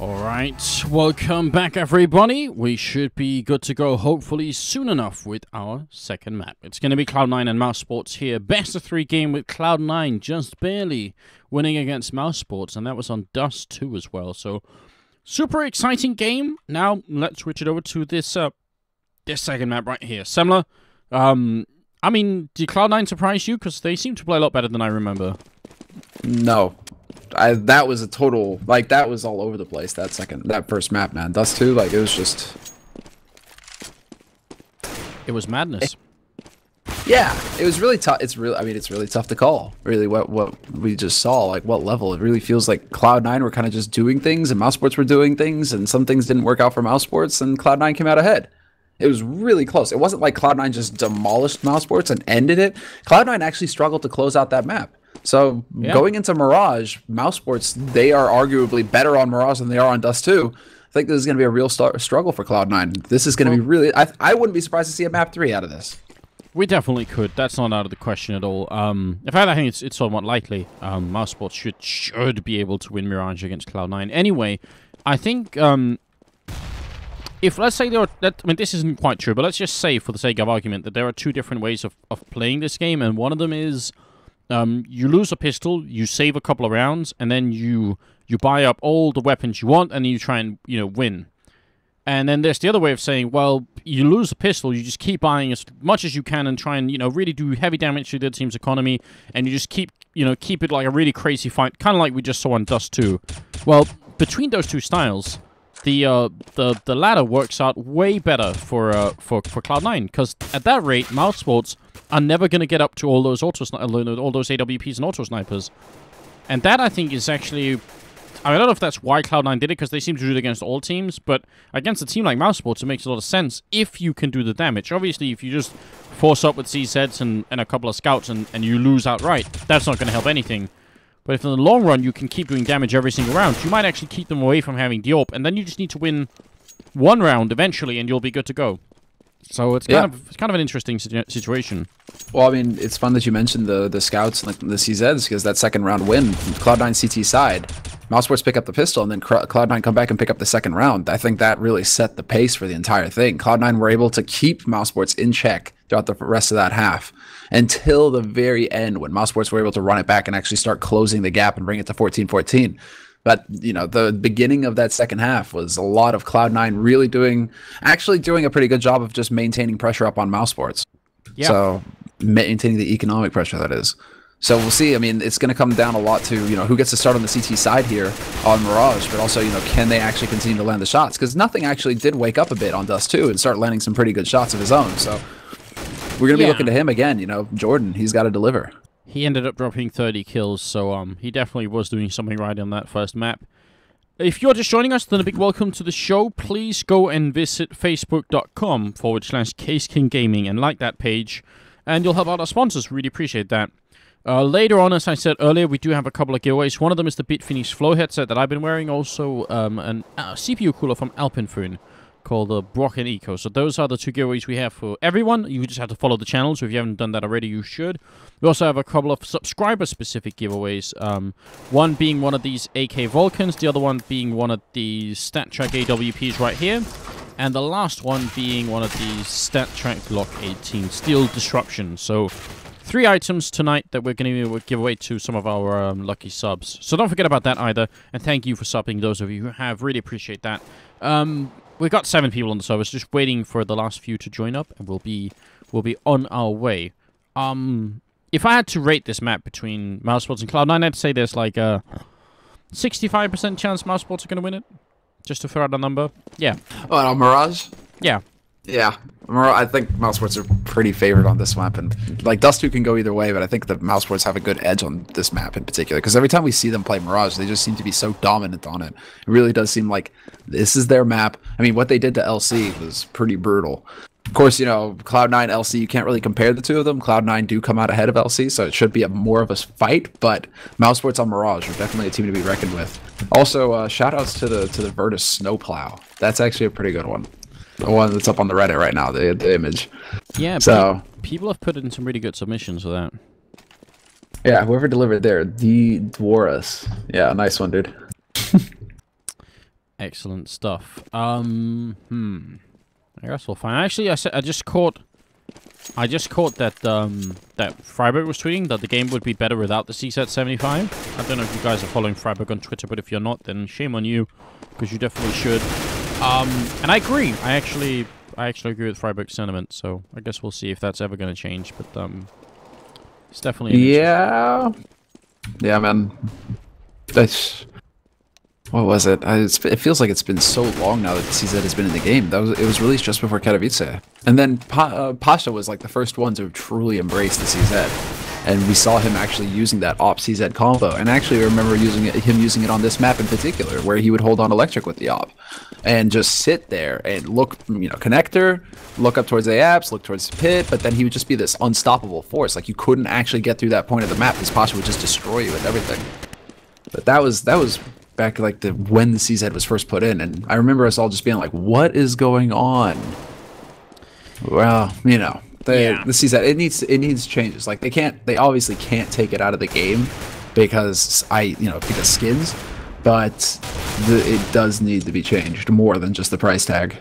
Alright, welcome back everybody. We should be good to go hopefully soon enough with our second map. It's going to be Cloud9 and Mousesports here. Best of 3 game with Cloud9 just barely winning against Mousesports, and that was on Dust 2 as well. So, super exciting game. Now, let's switch it over to this second map right here. Semler, I mean, did Cloud9 surprise you? Because they seem to play a lot better than I remember. No. That was a total, like, that was all over the place, that first map, man. Dust 2, like, it was just... It was madness. Yeah, it was really tough. It's really tough to call, really, what we just saw, like, what level. It really feels like Cloud9 were kind of just doing things, and Mousesports were doing things, and some things didn't work out for Mousesports, and Cloud9 came out ahead. It was really close. It wasn't like Cloud9 just demolished Mousesports and ended it. Cloud9 actually struggled to close out that map. So, going into Mirage, Mousesports, they are arguably better on Mirage than they are on Dust 2. I think this is going to be a real struggle for Cloud9. This is going to be really... I wouldn't be surprised to see a map 3 out of this. We definitely could. That's not out of the question at all. In fact, I think it's somewhat likely. Mousesports should be able to win Mirage against Cloud9. Anyway, I think... if, let's say, I mean, this isn't quite true, but let's just say, for the sake of argument, that there are 2 different ways of playing this game, and one of them is... you lose a pistol, you save a couple of rounds, and then you buy up all the weapons you want, and then you try and, win. And then there's the other way of saying, well, you lose a pistol, you just keep buying as much as you can and try and, really do heavy damage to the team's economy, and you just keep it like a really crazy fight, kind of like we just saw on Dust 2. Well, between those 2 styles, the latter works out way better for Cloud9, because at that rate, Mousesports are never going to get up to all those AWPs and auto snipers. And that, I think, is actually... I don't know if that's why Cloud9 did it, because they seem to do it against all teams, but against a team like Mousesports, it makes a lot of sense if you can do the damage. Obviously, if you just force up with CZs and a couple of scouts and you lose outright, that's not going to help anything. But if in the long run you can keep doing damage every single round, you might actually keep them away from having the AWP, and then you just need to win 1 round eventually, and you'll be good to go. So it's kind of an interesting situation. Well, I mean, it's fun that you mentioned the scouts and the CZs, because that second round win from Cloud9 CT side, Mousesports pick up the pistol, and then Cloud9 come back and pick up the second round. I think that really set the pace for the entire thing. Cloud9 were able to keep Mousesports in check throughout the rest of that half until the very end, when Mousesports were able to run it back and actually start closing the gap and bring it to 14-14. But, the beginning of that second half was a lot of Cloud9 really doing a pretty good job of just maintaining pressure up on Mousesports. Yeah. So, maintaining the economic pressure, that is. So, we'll see. I mean, it's going to come down a lot to, who gets to start on the CT side here on Mirage, but also, can they actually continue to land the shots? Because Nothing actually did wake up a bit on Dust 2 and start landing some pretty good shots of his own. So, we're going to be looking to him again, Jordan. He's got to deliver. He ended up dropping 30 kills, so he definitely was doing something right on that first map. If you're just joining us, then a big welcome to the show. Please go and visit facebook.com/Caseking Gaming and like that page, and you'll help out our sponsors. Really appreciate that. Later on, as I said earlier, we do have a couple of giveaways. One of them is the Bitfinex Flow headset that I've been wearing, also a CPU cooler from Alpenfön called the Brocken Eco. So those are the 2 giveaways we have for everyone. You just have to follow the channel, so if you haven't done that already, you should. We also have a couple of subscriber-specific giveaways. One being one of these AK Vulcans, the other one being one of the StatTrak AWPs right here, and the last one being one of these StatTrak Glock 18 Steel Disruption. So 3 items tonight that we're going to give away to some of our lucky subs. So don't forget about that either, and thank you for subbing, those of you who have. Really appreciate that. We've got 7 people on the server, just waiting for the last few to join up, and we'll be on our way. If I had to rate this map between Mousesports and Cloud9, I'd say there's like a 65% chance Mousesports are going to win it. Just to throw out a number. Yeah. Oh, and on Mirage? Yeah. Yeah. I think Mousesports are pretty favored on this map, and like Dust 2 can go either way, but I think the Mousesports have a good edge on this map in particular, because every time we see them play Mirage, they just seem to be so dominant on it. It really does seem like this is their map. I mean, what they did to LC was pretty brutal. Of course, Cloud9, LC, you can't really compare the 2 of them. Cloud9 do come out ahead of LC, so it should be more of a fight, but Mousesports on Mirage are definitely a team to be reckoned with. Also, shout-outs to the Virtus Snowplow. That's actually a pretty good one. The one that's up on the Reddit right now, the image. Yeah, so people have put in some really good submissions for that. Yeah, whoever delivered there, the Dwarus. Yeah, nice one, dude. Excellent stuff. I guess we'll find. Actually, I just caught that that Freiburg was tweeting that the game would be better without the CZ 75. I don't know if you guys are following Freiburg on Twitter, but if you're not, then shame on you, because you definitely should. And I agree. I actually agree with Freiburg's sentiment. So I guess we'll see if that's ever going to change. But it's definitely yeah, man. That's. What was it? It feels like it's been so long now that the CZ has been in the game. It was released just before Katowice. And then Pasha was like the first one to truly embrace the CZ. And we saw him actually using that op CZ combo. And actually I remember him using it on this map in particular, where he would hold on electric with the op. And just sit there and look, connector, look up towards the apps, look towards the pit, but then he would just be this unstoppable force. Like you couldn't actually get through that point of the map because Pasha would just destroy you with everything. But that was back like when the CZ was first put in, and I remember us all just being like, "What is going on?" Well, the CZ it needs changes. Like they obviously can't take it out of the game because because skins, but it does need to be changed more than just the price tag.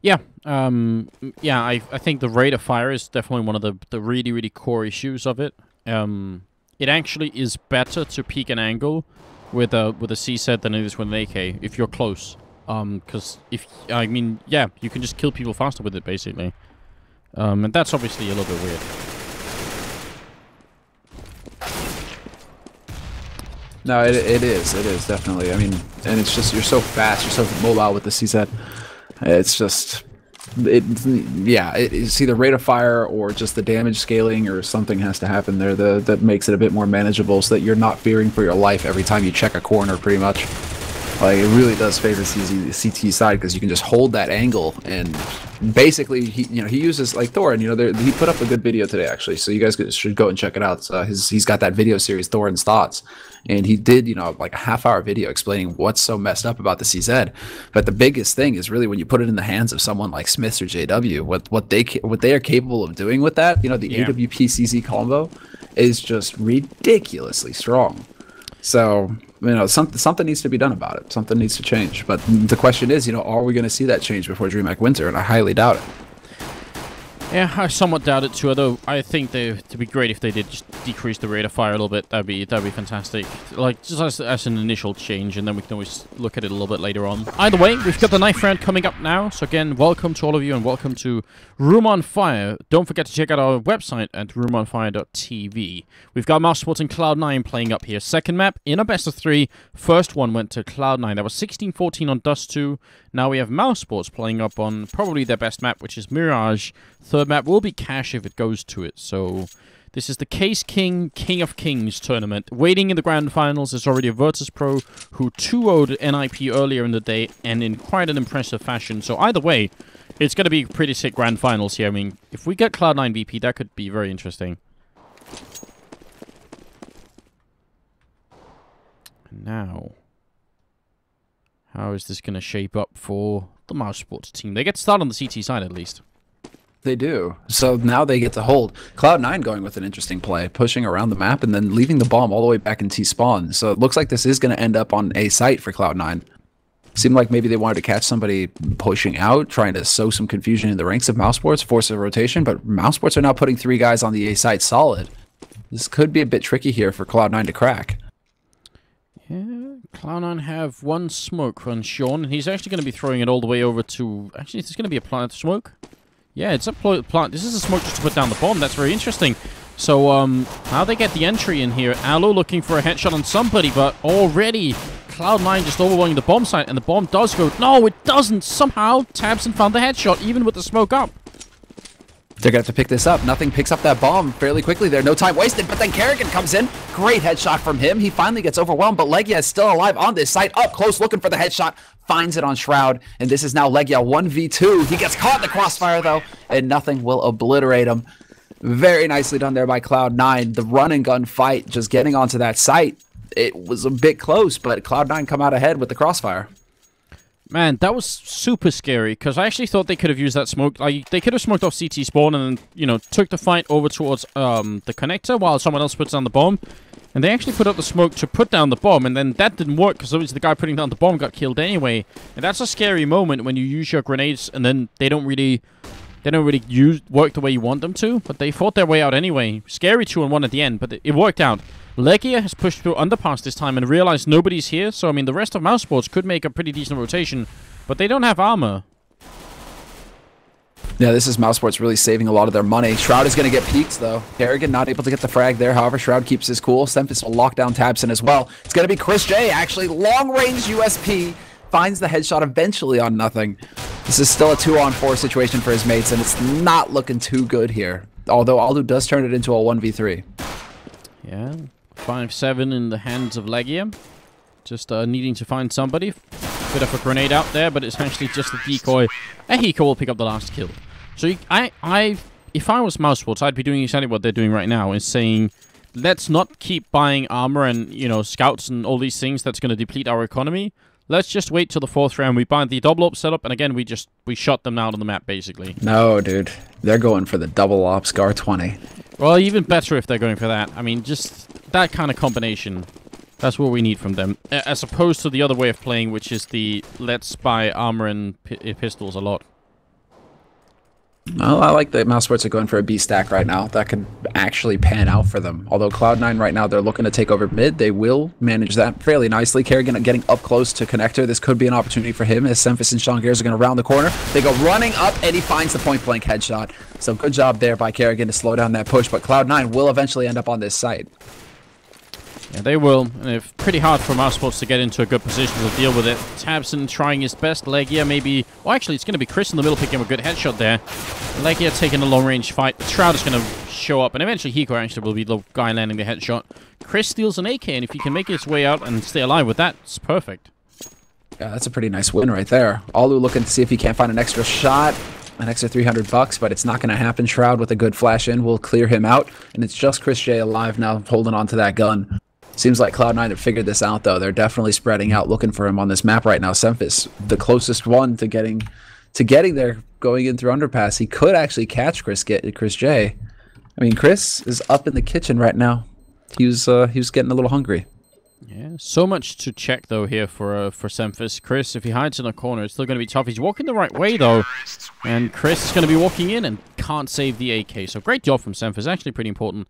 Yeah, I think the rate of fire is definitely one of the really, really core issues of it. It actually is better to peek an angle with a CZ than it is with an AK if you're close. Because you can just kill people faster with it basically. And that's obviously a little bit weird. No, it is definitely. I mean, and it's just you're so fast, you're so mobile with the CZ. It's just it's either rate of fire or just the damage scaling or something has to happen there that makes it a bit more manageable so that you're not fearing for your life every time you check a corner pretty much. Like it really does favor the CT side because you can just hold that angle and basically he uses like Thorin, he put up a good video today actually, so you guys should go and check it out. He's got that video series Thorin's Thoughts, and he did like a half-hour video explaining what's so messed up about the CZ. But the biggest thing is really when you put it in the hands of someone like Smiths or JW, what they are capable of doing with that. The AWP CZ combo is just ridiculously strong. So something needs to be done about it. Something needs to change. But the question is, are we going to see that change before DreamHack Winter? And I highly doubt it. Yeah, I somewhat doubt it too. Although I think it'd be great if they did just decrease the rate of fire a little bit. That'd be fantastic. Like just as an initial change, and then we can always look at it a little bit later on. Either way, we've got the knife round coming up now. So again, welcome to all of you, and welcome to Room on Fire. Don't forget to check out our website at roomonfire.tv. We've got Mousesports and Cloud9 playing up here. Second map in a best of 3. First one went to Cloud9. That was 16-14 on Dust 2. Now we have Mousesports playing up on probably their best map, which is Mirage. Third map will be Cash if it goes to it. So this is the Caseking King of Kings tournament. Waiting in the grand finals is already a Virtus Pro who 2-0'd NIP earlier in the day and in quite an impressive fashion. So either way, it's going to be pretty sick grand finals here. I mean, if we get Cloud9 VP, that could be very interesting. Now, how is this going to shape up for the Mousesports team? They get started on the CT side at least. They do. So now they get to hold. Cloud9 going with an interesting play, pushing around the map and then leaving the bomb all the way back in T-spawn. So it looks like this is going to end up on A site for Cloud9. Seemed like maybe they wanted to catch somebody pushing out, trying to sow some confusion in the ranks of Mousesports, force a rotation, but Mousesports are now putting 3 guys on the A site solid. This could be a bit tricky here for Cloud9 to crack. Yeah, Cloud9 have 1 smoke on Sean, and he's actually going to be throwing it all the way over to... Actually, it's going to be a plant smoke. Yeah, it's a plant. This is a smoke just to put down the bomb. That's very interesting. So, how they get the entry in here. Aloe looking for a headshot on somebody, but already Cloud9 just overwhelming the bomb site, and the bomb does go... No, it doesn't! Somehow, Tabson found the headshot, even with the smoke up. They're going to have to pick this up. Nothing picks up that bomb fairly quickly there. No time wasted, but then Caseking comes in. Great headshot from him. He finally gets overwhelmed, but Legia is still alive on this site. Up close looking for the headshot. Finds it on Shroud, and this is now Legia 1v2. He gets caught in the crossfire, though, and nothing will obliterate him. Very nicely done there by Cloud9. The run and gun fight, just getting onto that site. It was a bit close, but Cloud9 come out ahead with the crossfire. Man, that was super scary, because I actually thought they could have used that smoke. Like, they could have smoked off CT spawn and then, took the fight over towards the connector while someone else puts down the bomb. And they actually put up the smoke to put down the bomb, and then that didn't work because obviously the guy putting down the bomb got killed anyway. And that's a scary moment when you use your grenades and then they don't really work the way you want them to. But they fought their way out anyway. Scary 2-on-1 at the end, but it worked out. Legia has pushed through underpass this time and realized nobody's here. So I mean, the rest of Mousesports could make a pretty decent rotation, but they don't have armor. Yeah, this is Mousesports really saving a lot of their money. Shroud is going to get peeked, though. Kerrigan not able to get the frag there. However, Shroud keeps his cool. Semphis will lock down Tabson as well. It's going to be Chris J, actually. Long-range USP. Finds the headshot eventually on nothing. This is still a 2-on-4 situation for his mates, and it's not looking too good here. Although Aldu does turn it into a 1v3. Yeah, 5-7 in the hands of Legia. Just needing to find somebody. Bit of a grenade out there, but it's actually just a decoy. Ehiko will pick up the last kill. So if I was Mousesports, I'd be doing exactly what they're doing right now, is saying, let's not keep buying armor and, you know, scouts and all these things that's going to deplete our economy. Let's just wait till the 4th round. We buy the double op setup, and again, we shot them out on the map, basically. No, dude. They're going for the double op Scar 20. Well, even better if they're going for that. I mean, just that kind of combination. That's what we need from them. As opposed to the other way of playing, which is the let's buy armor and pistols a lot. Well, I like that Mousesports are going for a B stack right now. That could actually pan out for them. Although Cloud9 right now, they're looking to take over mid. They will manage that fairly nicely. Kerrigan getting up close to Connector. This could be an opportunity for him as Semphis and Sean Gears are going to round the corner. They go running up, and he finds the point-blank headshot. So good job there by Kerrigan to slow down that push. But Cloud9 will eventually end up on this site. Yeah, they will. And it's pretty hard for Mousesports to get into a good position to deal with it. Tabson trying his best. Legia maybe... Well, actually, it's going to be Chris in the middle picking up a good headshot there. Legia taking a long-range fight. Shroud is going to show up, and eventually Hiko actually will be the guy landing the headshot. Chris steals an AK, and if he can make his way out and stay alive with that, it's perfect. Yeah, that's a pretty nice win right there. Alu looking to see if he can't find an extra shot. An extra $300, but it's not going to happen. Shroud with a good flash in will clear him out, and it's just Chris J alive now, holding on to that gun. Seems like Cloud9 have figured this out, though. They're definitely spreading out, looking for him on this map right now. Semphis, the closest one to getting there, going in through underpass. He could actually catch Chris J. I mean, Chris is up in the kitchen right now. He was getting a little hungry. Yeah, so much to check though here for Semphis. Chris, if he hides in a corner, it's still going to be tough. He's walking the right way though, and Chris is going to be walking in and can't save the AK. So great job from Semphis. Actually, pretty important.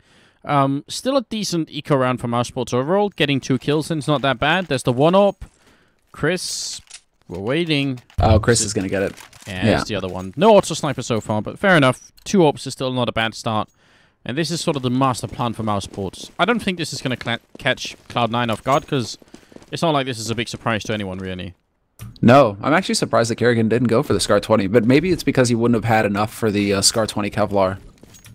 Still a decent eco round for Mousesports overall. Getting 2 kills in is not that bad. There's the 1-op. Chris, we're waiting. Oh, Chris is going to get it. Yeah, there's the other one. No auto sniper so far, but fair enough. 2 ops is still not a bad start. And this is sort of the master plan for Mousesports. I don't think this is going to catch Cloud9 off guard, because it's not like this is a big surprise to anyone, really. No, I'm actually surprised that Kerrigan didn't go for the Scar 20, but maybe it's because he wouldn't have had enough for the Scar 20 Kevlar.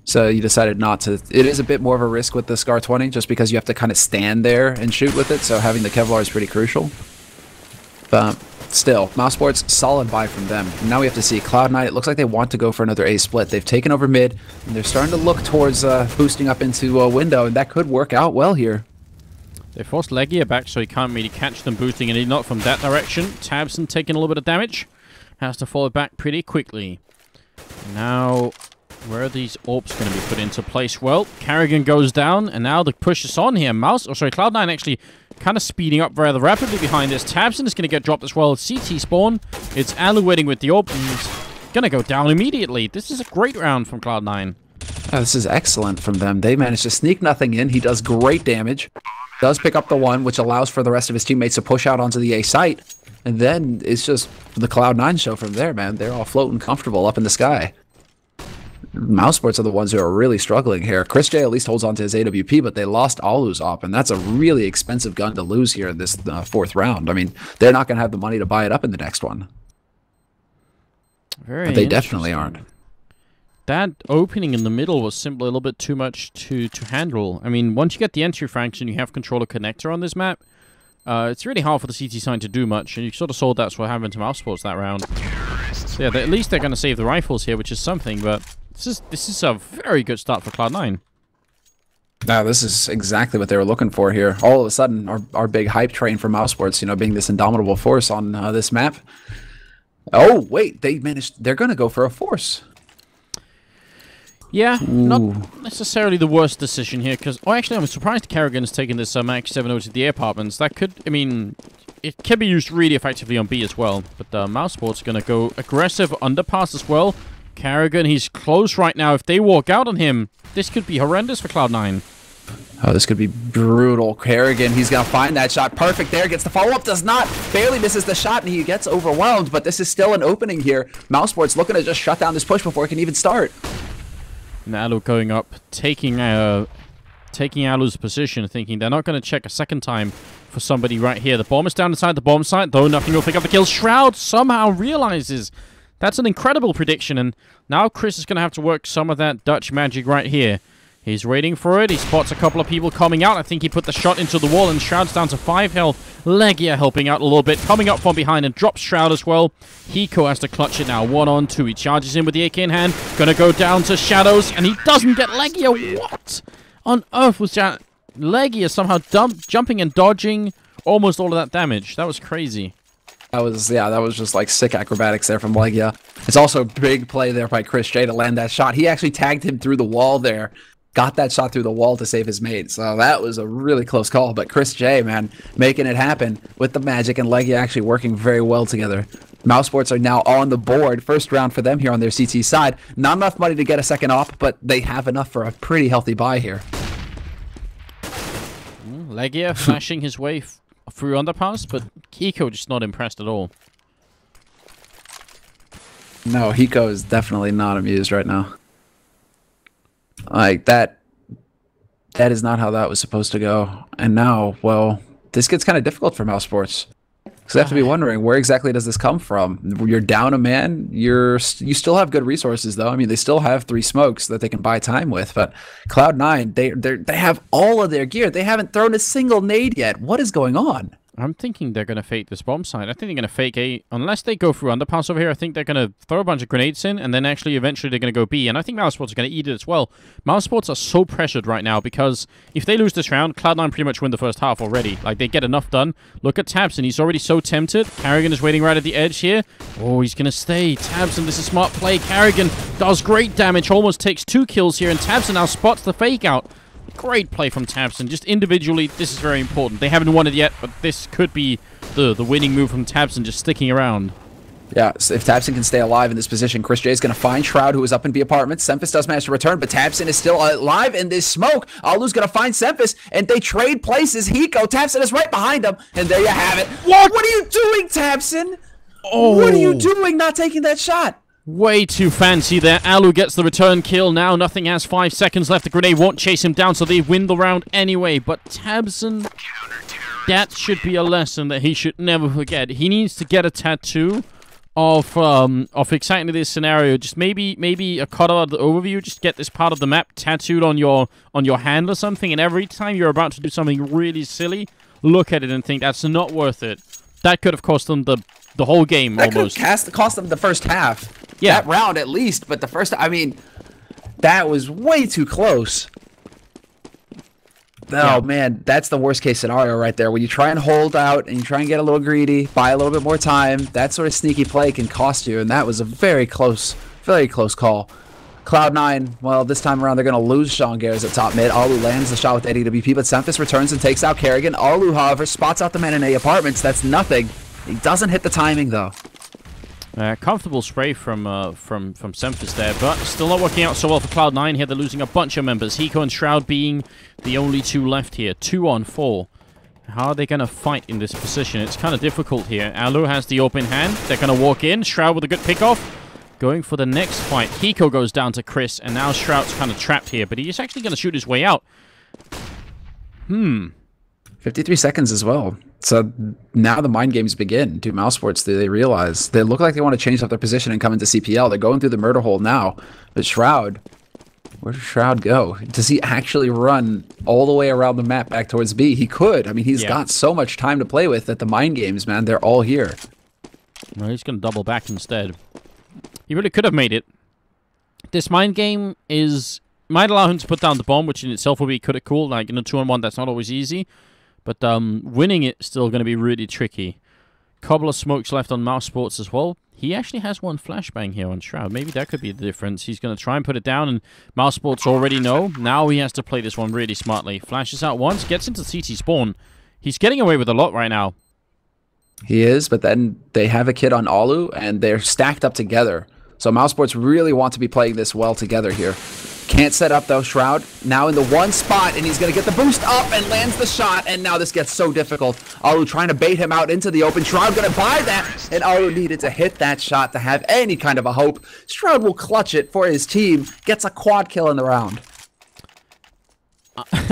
So you decided not to. It is a bit more of a risk with the Scar 20, just because you have to kind of stand there and shoot with it, so having the Kevlar is pretty crucial. But still, Mousesports, solid buy from them. And now we have to see Cloud9. It looks like they want to go for another A split. They've taken over mid, and they're starting to look towards boosting up into a window, and that could work out well here. They forced Legia back, so he can't really catch them boosting, and not from that direction. Tabson taking a little bit of damage. Has to fall back pretty quickly. Now... where are these orbs going to be put into place? Well, Kerrigan goes down, and now the push is on here. Cloud9 actually kind of speeding up rather rapidly behind this. Tabson is going to get dropped as well. CT spawn. It's Alu waiting with the orb, and he's going to go down immediately. This is a great round from Cloud9. Oh, this is excellent from them. They managed to sneak nothing in. He does great damage. Does pick up the 1, which allows for the rest of his teammates to push out onto the A site. And then it's just the Cloud9 show from there, man. They're all floating comfortable up in the sky. Mousesports are the ones who are really struggling here. Chris J at least holds on to his AWP, but they lost Alu's op, and that's a really expensive gun to lose here in this 4th round. I mean, they're not going to have the money to buy it up in the next one. But they definitely aren't. That opening in the middle was simply a little bit too much to handle. I mean, once you get the entry fraction, you have control of connector on this map. It's really hard for the CT side to do much, and you sort of saw that's what happened to Mousesports that round. So yeah, at least they're going to save the rifles here, which is something, but... This is a very good start for Cloud9. Now, this is exactly what they were looking for here. All of a sudden, our big hype train for Mousesports, you know, being this indomitable force on this map. Oh, wait, they're going to go for a force. Yeah, Ooh. not necessarily the worst decision here, because... Oh, actually, I'm surprised Caseking has taken this Max 7 to the apartments. That could... I mean, it can be used really effectively on B as well. But Mousesports going to go aggressive underpass as well. Caseking, he's close right now. If they walk out on him, this could be horrendous for Cloud9. Oh, this could be brutal. Caseking, he's going to find that shot. Perfect there. Gets the follow-up. Does not. Barely misses the shot, and he gets overwhelmed. But this is still an opening here. Mousesports looking to just shut down this push before it can even start. Alu going up, taking Alu's position, thinking they're not going to check a second time for somebody right here. The bomb is down inside the bomb site, though nothing will pick up the kill. Shroud somehow realizes that's an incredible prediction, and now Chris is going to have to work some of that Dutch magic right here. He's waiting for it. He spots a couple of people coming out. I think he put the shot into the wall, and Shroud's down to 5 health. Legia helping out a little bit, coming up from behind and drops Shroud as well. Hiko has to clutch it now, 1-on-2. He charges in with the AK in hand. Gonna go down to Shadows, and he doesn't get Legia. What on earth was that? Legia somehow jumping and dodging almost all of that damage. That was crazy. That was just like sick acrobatics there from Legia. It's also a big play there by Chris J to land that shot. He actually tagged him through the wall there. Got that shot through the wall to save his mate. So that was a really close call. But Chris J, man, making it happen with the magic and Legia actually working very well together. Mousesports are now on the board. First round for them here on their CT side. Not enough money to get a second off, but they have enough for a pretty healthy buy here. Legia flashing his way through underpass, but Hiko just not impressed at all. No, Hiko is definitely not amused right now. Like, that is not how that was supposed to go. And now, well, this gets kind of difficult for Mousesports. Because they have to be wondering, where exactly does this come from? You're down a man. You still have good resources, though. I mean, they still have 3 smokes that they can buy time with. But Cloud9, they have all of their gear. They haven't thrown a single nade yet. What is going on? I'm thinking they're going to fake this bomb site. I think they're going to fake A. Unless they go through underpass over here, I think they're going to throw a bunch of grenades in, and then actually eventually they're going to go B. And I think Mousesports are going to eat it as well. Mousesports are so pressured right now because if they lose this round, Cloud9 pretty much win the first half already. Like, they get enough done. Look at Tabson. He's already so tempted. Caseking is waiting right at the edge here. Oh, he's going to stay. Tabson, this is smart play. Caseking does great damage. Almost takes 2 kills here, and Tabson now spots the fake out. Great play from Tabson. Just individually, this is very important. They haven't won it yet, but this could be the winning move from Tabson, just sticking around. Yeah, so if Tabson can stay alive in this position, Chris J is going to find Shroud, who is up in B apartments. Sempus does manage to return, but Tabson is still alive in this smoke. Alu's going to find Sempus, and they trade places. Hiko, Tabson is right behind him, and there you have it. What are you doing, Tabson? Oh. What are you doing not taking that shot? Way too fancy there. Alu gets the return kill. Now nothing has 5 seconds left. The grenade won't chase him down, so they win the round anyway. But Tabson, that should be a lesson that he should never forget. He needs to get a tattoo of exactly this scenario. Just maybe a cutout of the overview. Just get this part of the map tattooed on your hand or something. And every time you're about to do something really silly, look at it and think that's not worth it. That could have cost them the whole game almost. That could cost them the first half. Yeah. That round at least, but the first, I mean, that was way too close. Oh, man, that's the worst case scenario right there. When you try and hold out and you try and get a little greedy, buy a little bit more time, that sort of sneaky play can cost you, and that was a very close call. Cloud9, well, this time around, they're going to lose Sean Gares at top mid. Alu lands the shot with AWP, but Sempus returns and takes out Caseking. Alu, however, spots out the man in A apartments. That's nothing. He doesn't hit the timing, though. Comfortable spray from Sempus there, but still not working out so well for Cloud9 here. They're losing a bunch of members. Hiko and Shroud being the only 2 left here. 2 on 4. How are they going to fight in this position? It's kind of difficult here. Alu has the open hand. They're going to walk in. Shroud with a good pickoff. Going for the next fight. Hiko goes down to Chris, and now Shroud's kind of trapped here, but he's actually going to shoot his way out. 53 seconds as well. So now the mind games begin. Do Mousesports, they realize they look like they want to change up their position and come into CPL. They're going through the murder hole now. But Shroud, where does Shroud go? Does he actually run all the way around the map back towards B? He could. I mean, he's got so much time to play with that the mind games, man, they're all here. No, he's going to double back instead. He really could have made it. This mind game might allow him to put down the bomb, which in itself would be cool. Like, in a 2-on-1, that's not always easy. But winning it is still going to be really tricky. Couple of smokes left on Mousesports as well. He actually has one flashbang here on Shroud. Maybe that could be the difference. He's going to try and put it down, and Mousesports already know. Now he has to play this one really smartly. Flashes out once, gets into CT spawn. He's getting away with a lot right now. He is, but then they have a kid on Alu, and they're stacked up together. So Mousesports really want to be playing this well together here. Can't set up, though. Shroud now in the one spot, and he's going to get the boost up and lands the shot, and now this gets so difficult. Alu trying to bait him out into the open. Shroud going to buy that, and Alu needed to hit that shot to have any kind of a hope. Shroud will clutch it for his team. Gets a quad kill in the round.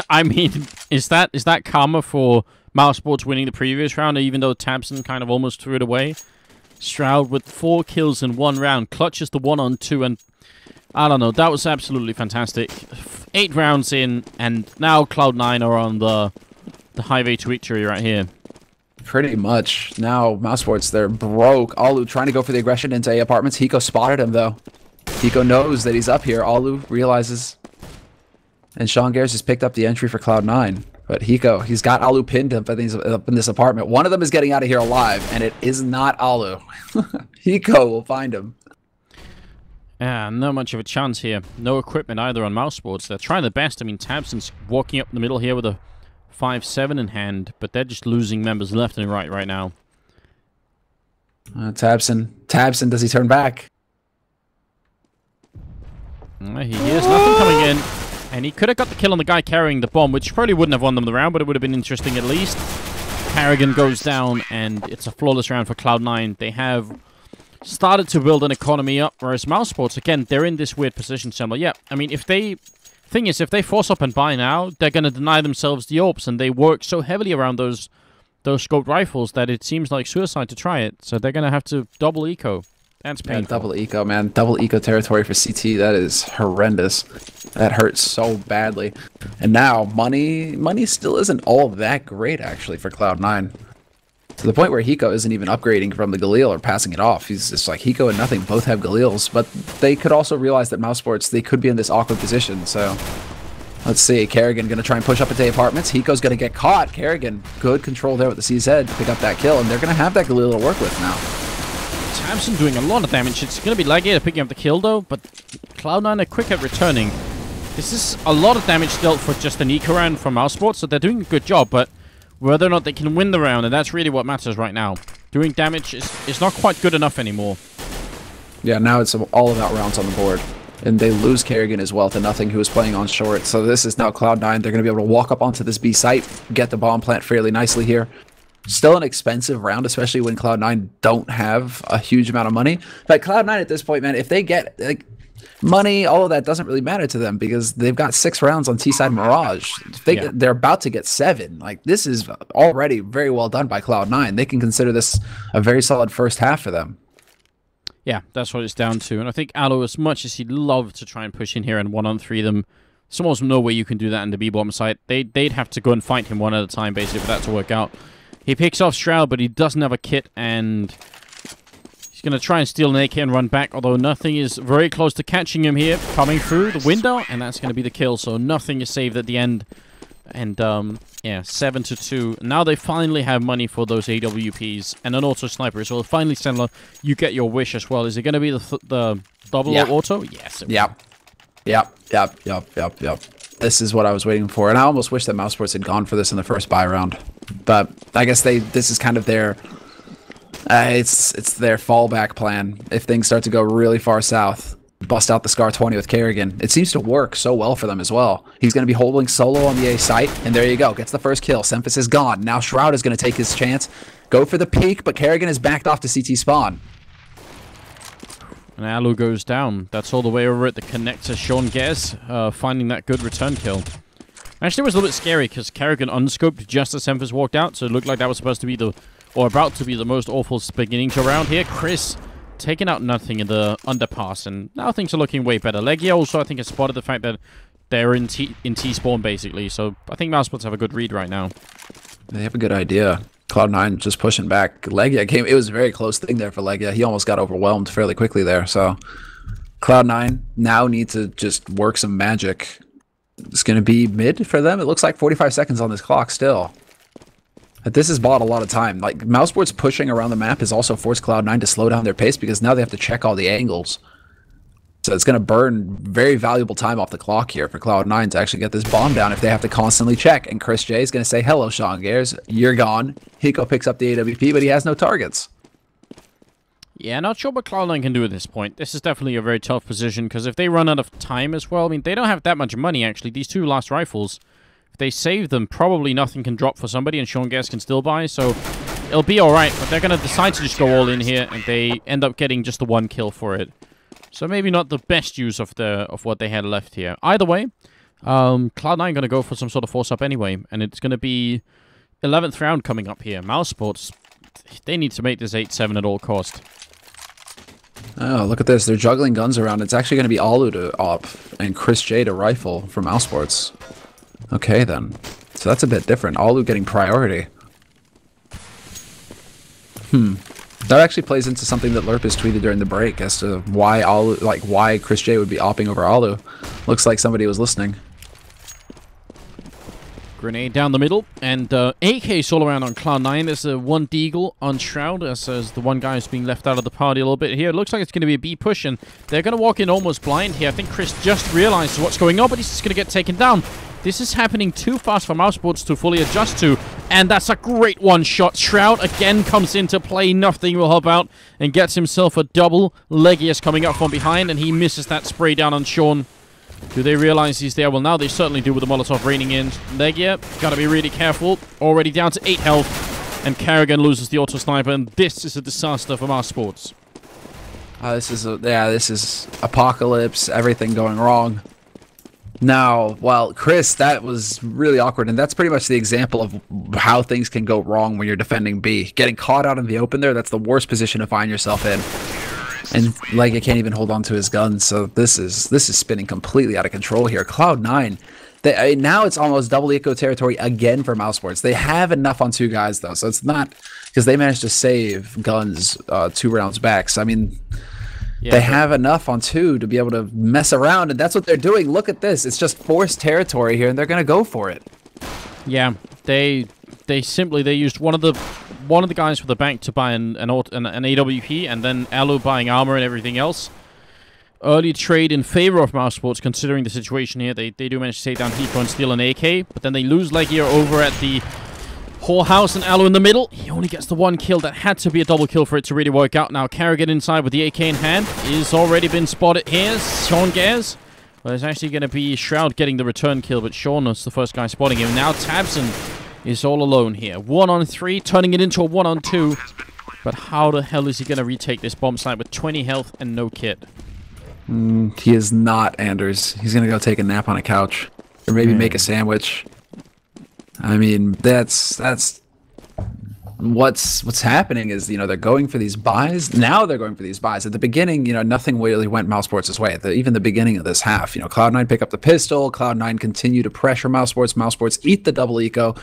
I mean, is that karma for Mousesports winning the previous round, even though Tabson kind of almost threw it away? Shroud with 4 kills in 1 round, clutches the 1-on-2, and I don't know, that was absolutely fantastic. 8 rounds in, and now Cloud9 are on the highway to victory right here. Pretty much. Now, Mousesports, they're broke. Alu trying to go for the aggression into A apartments. Hiko spotted him, though. Hiko knows that he's up here. Alu realizes. And Sean Gares has picked up the entry for Cloud9. But Hiko, he's got Alu pinned up in this apartment. One of them is getting out of here alive, and it is not Alu. Hiko will find him. Yeah, not much of a chance here. No equipment either on Mousesports. They're trying their best. I mean, Tabson's walking up the middle here with a 5-7 in hand, but they're just losing members left and right now. Tabson, does he turn back? He hears nothing coming in, and he could have got the kill on the guy carrying the bomb, which probably wouldn't have won them the round, but it would have been interesting at least. Carrigan goes down, and it's a flawless round for Cloud9. They have started to build an economy up, whereas Mousesports, again, they're in this weird position somewhere. Yeah, I mean, if they force up and buy now, they're going to deny themselves the AWPs, and they work so heavily around those scoped rifles that it seems like suicide to try it. So they're going to have to double eco. That's painful. Yeah, double eco, man. Double eco territory for CT. That is horrendous. That hurts so badly. And now, money still isn't all that great, actually, for Cloud9. To the point where Hiko isn't even upgrading from the Galil or passing it off. He's just like, Hiko and Nothing both have Galils, but they could also realize that Mousesports, they could be in this awkward position, so let's see. Carrigan going to try and push up into apartments. Hiko's going to get caught. Carrigan, good control there with the CZ to pick up that kill, and they're going to have that Galil to work with now. Tabson doing a lot of damage. It's going to be Legia picking up the kill, though, but Cloud9 are quick at returning. This is a lot of damage dealt for just an eco round from Mousesports, so they're doing a good job, but whether or not they can win the round, and that's really what matters right now. Doing damage is not quite good enough anymore. Yeah, now it's all about rounds on the board. And they lose Kerrigan as well to Nothing, who is playing on short. So this is now Cloud9. They're going to be able to walk up onto this B site, get the bomb plant fairly nicely here. Still an expensive round, especially when Cloud9 don't have a huge amount of money. But Cloud9 at this point, man, if they get money, all of that doesn't really matter to them because they've got 6 rounds on T-side Mirage. They're about to get 7. Like, this is already very well done by Cloud9. They can consider this a very solid first half for them. Yeah, that's what it's down to. And I think Aloe, as much as he'd love to try and push in here and 1-on-3 them, there's almost no way you can do that in the B-bomb site. They'd have to go and fight him one at a time, basically, for that to work out. He picks off Shroud, but he doesn't have a kit, and he's going to try and steal an AK and run back, although Nothing is very close to catching him here, coming through the window, and that's going to be the kill. So Nothing is saved at the end. And, yeah, 7-2. Now they finally have money for those AWPs and an auto sniper. So finally, Sendler, you get your wish as well. Is it going to be the double auto? Yes. Yep. This is what I was waiting for. And I almost wish that Mousesports had gone for this in the first buy round. But I guess this is kind of their it's their fallback plan. If things start to go really far south, bust out the Scar 20 with Kerrigan. It seems to work so well for them as well. He's going to be holding solo on the A site, and there you go. Gets the first kill. Semphis is gone. Now Shroud is going to take his chance. Go for the peek, but Kerrigan is backed off to CT spawn. And Alu goes down. That's all the way over at the connector. Sean Gez finding that good return kill. Actually, it was a little bit scary because Kerrigan unscoped just as Semphis walked out, so it looked like that was supposed to be about to be the most awful beginning to a round here. Chris taking out Nothing in the underpass, and now things are looking way better. Legia also, I think, has spotted the fact that they're in T-spawn, basically, so I think Mousesports have a good read right now. They have a good idea. Cloud9 just pushing back. Legia came. It was a very close thing there for Legia. He almost got overwhelmed fairly quickly there, so Cloud9 now need to just work some magic. It's going to be mid for them. It looks like 45 seconds on this clock still. This has bought a lot of time. Like, Mousesports pushing around the map has also forced Cloud9 to slow down their pace because now they have to check all the angles. So it's going to burn very valuable time off the clock here for Cloud9 to actually get this bomb down if they have to constantly check. And Chris J is going to say, hello, Sean Gares, you're gone. Hiko picks up the AWP, but he has no targets. Yeah, not sure what Cloud9 can do at this point. This is definitely a very tough position, because if they run out of time as well, I mean, they don't have that much money, actually. These two last rifles, if they save them, probably nothing can drop for somebody, and Sean Gares can still buy, so it'll be alright. But they're going to decide to just go all in here, and they end up getting just the one kill for it. So maybe not the best use of what they had left here. Either way, Cloud9 going to go for some sort of force-up anyway, and it's going to be 11th round coming up here. Mousesports, they need to make this 8-7 at all cost. Oh, look at this. They're juggling guns around. It's actually going to be Alu to op and Chris J to rifle from Mousesports. Okay, then. So that's a bit different. Alu getting priority. That actually plays into something that Lurpus tweeted during the break as to why Alu, like why Chris J would be opping over Alu. Looks like somebody was listening. Grenade down the middle, and AKs all around on Cloud9. There's one Deagle on Shroud, as the one guy is being left out of the party a little bit here. It looks like it's going to be a B push, and they're going to walk in almost blind here. I think Chris just realized what's going on, but he's just going to get taken down. This is happening too fast for Mousesports to fully adjust to, and that's a great one-shot. Shroud again comes into play. Nothing will help out, and gets himself a double. Legius coming up from behind, and he misses that spray down on Sean. Do they realize he's there? Well, now they certainly do with the Molotov raining in. Legia, gotta be really careful. Already down to 8 health, and Carrigan loses the auto-sniper, and this is a disaster for Mousesports. This is apocalypse, everything going wrong. Now, well, Chris, that was really awkward, and that's pretty much the example of how things can go wrong when you're defending B. Getting caught out in the open there, that's the worst position to find yourself in. And Legia can't even hold on to his gun, so this is spinning completely out of control here. Cloud9, now it's almost double eco territory again for Mousesports. They have enough on 2 guys, though, so it's not, because they managed to save guns 2 rounds back. So, I mean, yeah, they have enough on 2 to be able to mess around, and that's what they're doing. Look at this. It's just forced territory here, and they're going to go for it. Yeah, they used one of the guys for the bank to buy an AWP, and then Alu buying armor and everything else. Early trade in favor of Mousesports, considering the situation here. They do manage to take down Hiko and steal an AK, but then they lose Legia over at the whorehouse, and Alu in the middle. He only gets the 1 kill. That had to be a double kill for it to really work out. Now Carrigan inside with the AK in hand is already been spotted here. Sean Gares. Well, it's actually going to be Shroud getting the return kill, but Sean is the first guy spotting him. Now Tabson is all alone here. 1-on-3, turning it into a 1-on-2. But how the hell is he going to retake this bomb site with 20 health and no kit? He is not, Anders. He's going to go take a nap on a couch. Or maybe make a sandwich. I mean, that's what's happening is, you know, they're going for these buys. Now they're going for these buys. At the beginning, you know, nothing really went Mousesports' way. Even the beginning of this half, you know, Cloud9 pick up the pistol. Cloud9 continue to pressure Mousesports. Mousesports eat the double eco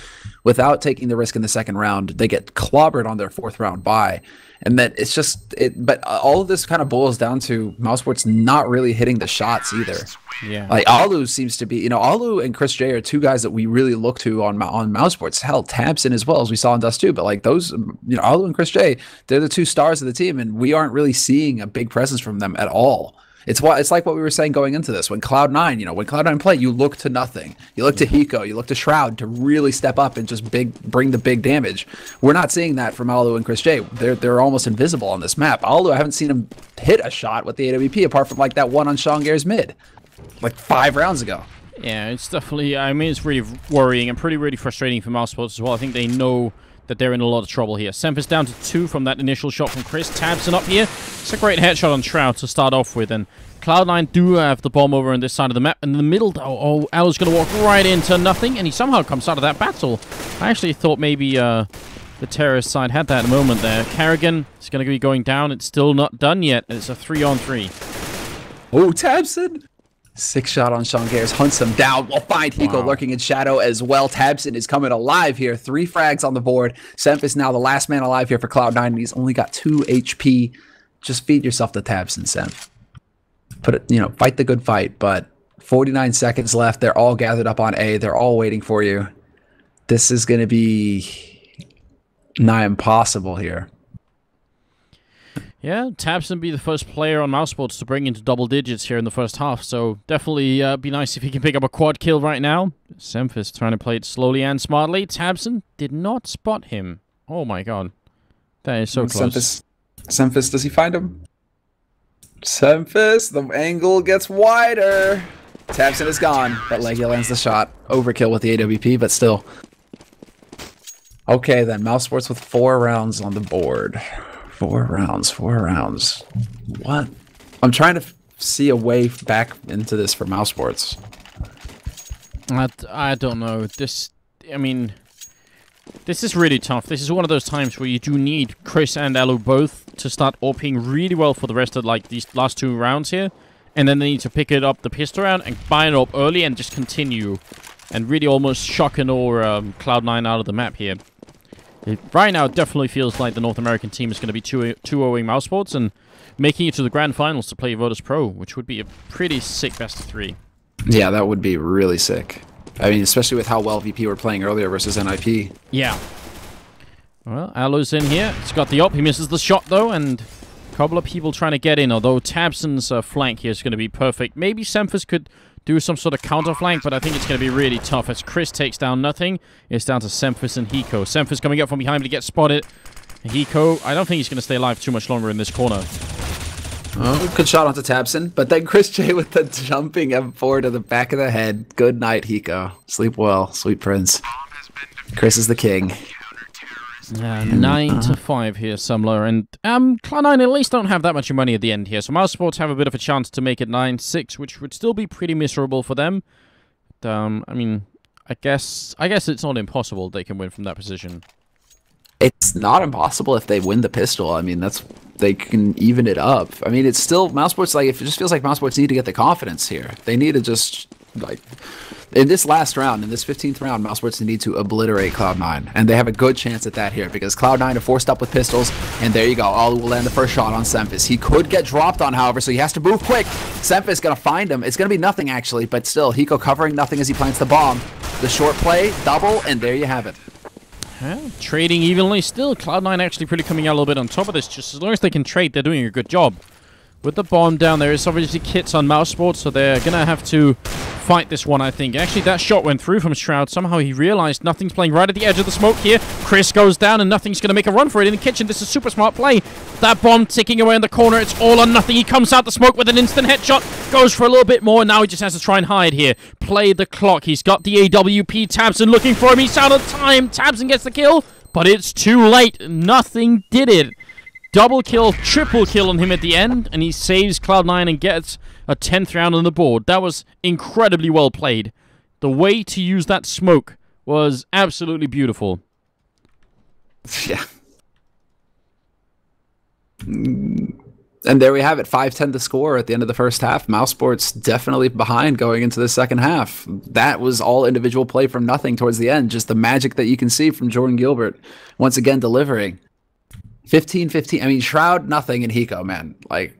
without taking the risk in the second round. They get clobbered on their 4th round buy. And that it's just but all of this kind of boils down to Mousesports not really hitting the shots either. Yeah. Like Alu seems to be, you know, Alu and Chris J are 2 guys that we really look to on Mousesports. Hell, Tabson as well, as we saw in Dust 2. But like those, you know, Alu and Chris J, they're the 2 stars of the team, and we aren't really seeing a big presence from them at all. It's like what we were saying going into this. When Cloud9, you know, when Cloud9 play, you look to nothing. You look to Hiko, you look to Shroud to really step up and just bring the big damage. We're not seeing that from Alu and Chris J. They're almost invisible on this map. Alu, I haven't seen him hit a shot with the AWP apart from like that one on Sean Gares mid, like 5 rounds ago. Yeah, it's definitely, I mean, it's really worrying and really frustrating for Mousesports as well. I think they know that they're in a lot of trouble here. Semp is down to 2 from that initial shot from Chris. Tabson up here. It's a great headshot on Shroud to start off with, and Cloud9 do have the bomb over on this side of the map. In the middle, though, Alu's going to walk right into nothing, and he somehow comes out of that battle. I actually thought maybe the terrorist side had that moment there. Carrigan is going to be going down. It's still not done yet. It's a 3-on-3. Oh, Tabson! 6 shot on Sean Gares, hunts him down. We'll find Hiko lurking in shadow as well. Tabson is coming alive here. 3 frags on the board. Semp is now the last man alive here for Cloud9, and he's only got 2 HP. Just feed yourself to Tabson, Semp. Put it, you know, fight the good fight, but 49 seconds left. They're all gathered up on A. They're all waiting for you. This is going to be nigh impossible here. Yeah, Tabson be the first player on Mousesports to bring into double digits here in the first half, so definitely be nice if he can pick up a quad kill right now. Semphis trying to play it slowly and smartly. Tabson did not spot him. Oh my god. That is so close. Semphis, does he find him? Semphis, the angle gets wider. Tabson is gone, but Legia lands the shot. Overkill with the AWP, but still. Okay then, Mousesports with 4 rounds on the board. 4 rounds. What? I'm trying to see a way back into this for Mousesports. I don't know. I mean, this is really tough. This is one of those times where you do need Chris and Elu both to start AWPing really well for the rest of like these last 2 rounds here. And then they need to pick it up the pistol round and bind it up early and just continue. And really almost shock and awe Cloud9 out of the map here. Right now, it definitely feels like the North American team is going to be 2-0ing Mousesports and making it to the Grand Finals to play Virtus Pro, which would be a pretty sick best of 3. Yeah, that would be really sick. I mean, especially with how well VP were playing earlier versus NIP. Yeah. Well, Alo's in here. He's got the op. He misses the shot, though, and a couple of people trying to get in, although Tabson's flank here is going to be perfect. Maybe Semphis could do some sort of counter flank, but I think it's going to be really tough as Chris takes down nothing. It's down to Semphis and Hiko. Semphis coming up from behind to get spotted. Hiko, I don't think he's going to stay alive too much longer in this corner. Oh, good shot onto Tabson, but then Chris J with the jumping M4 to the back of the head. Good night, Hiko. Sleep well, sweet prince. Chris is the king. 9-5 here, Sumler, and Cloud9 at least don't have that much money at the end here, so Mousesports have a bit of a chance to make it 9-6, which would still be pretty miserable for them. But, I mean, I guess it's not impossible they can win from that position. It's not impossible if they win the pistol. I mean, they can even it up. I mean, it's still Mousesports. Like, it just feels like Mousesports need to get the confidence here. They need to just like. In this last round, in this 15th round, Mousesports need to obliterate Cloud9. And they have a good chance at that here because Cloud9 are forced up with pistols. And there you go. All will land the first shot on Semphis. He could get dropped on, however, so he has to move quick. Semphis going to find him. It's going to be nothing, actually. But still, Hiko covering nothing as he plants the bomb. The short play, double, and there you have it. Well, trading evenly still. Cloud9 actually pretty coming out a little bit on top of this. Just as long as they can trade, they're doing a good job. With the bomb down there, it's obviously kits on Mousesports, so they're going to have to fight this one, I think. Actually, that shot went through from Shroud. Somehow he realized nothing's playing right at the edge of the smoke here. Chris goes down, and nothing's going to make a run for it in the kitchen. This is super smart play. That bomb ticking away in the corner. It's all or nothing. He comes out the smoke with an instant headshot. Goes for a little bit more. Now he just has to try and hide here. Play the clock. He's got the AWP. Tabson looking for him. He's out of time. Tabson gets the kill, but it's too late. Nothing did it. Double kill, triple kill on him at the end, and he saves Cloud9 and gets a 10th round on the board. That was incredibly well played. The way to use that smoke was absolutely beautiful. Yeah. And there we have it, 5-10 to score at the end of the first half. Mousesports definitely behind going into the second half. That was all individual play from nothing towards the end. Just the magic that you can see from Jordan Gilbert once again delivering. 15-15. I mean, Shroud, nothing, and Hiko, man. Like,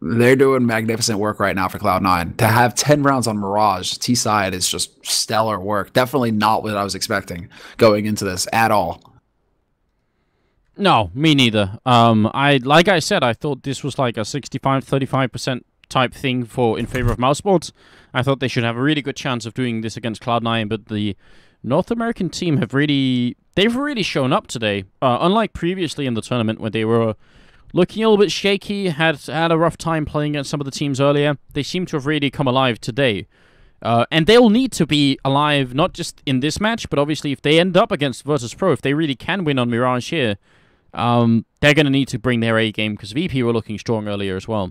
they're doing magnificent work right now for Cloud9. To have 10 rounds on Mirage, T-side is just stellar work. Definitely not what I was expecting going into this at all. No, me neither. Like I said, I thought this was like a 65-35% type thing in favor of Mousesports. I thought they should have a really good chance of doing this against Cloud9, but the North American team they've really shown up today. Unlike previously in the tournament where they were looking a little bit shaky, had a rough time playing against some of the teams earlier, they seem to have really come alive today. And they'll need to be alive not just in this match, but obviously if they end up against Virtus Pro, if they really can win on Mirage here, they're going to need to bring their A game because VP were looking strong earlier as well.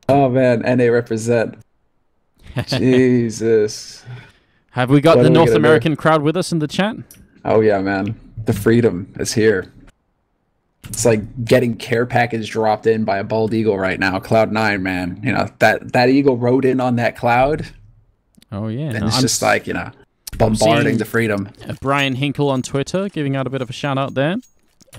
Oh man, NA represent. Jesus. Have we got the North American crowd with us in the chat? Oh yeah, man. The freedom is here. It's like getting care package dropped in by a bald eagle right now. Cloud9, man. You know, that eagle rode in on that cloud. Oh yeah. And it's just like, you know, bombarding the freedom. Brian Hinkle on Twitter giving out a bit of a shout out there.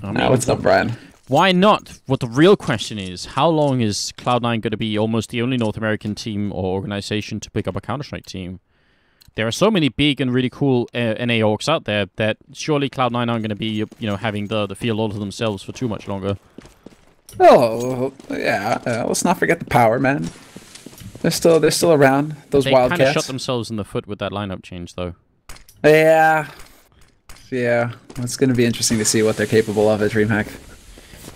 What's up, Brian? Why not? What the real question is, how long is Cloud9 going to be almost the only North American team or organization to pick up a Counter-Strike team? there are so many big and really cool NA orcs out there that surely Cloud9 aren't going to be, you know, having the field all to themselves for too much longer. Oh, yeah. Let's not forget the power, man. They're still around. Those Wildcats. They kind of shot themselves in the foot with that lineup change, though. Yeah. Yeah. It's going to be interesting to see what they're capable of at DreamHack.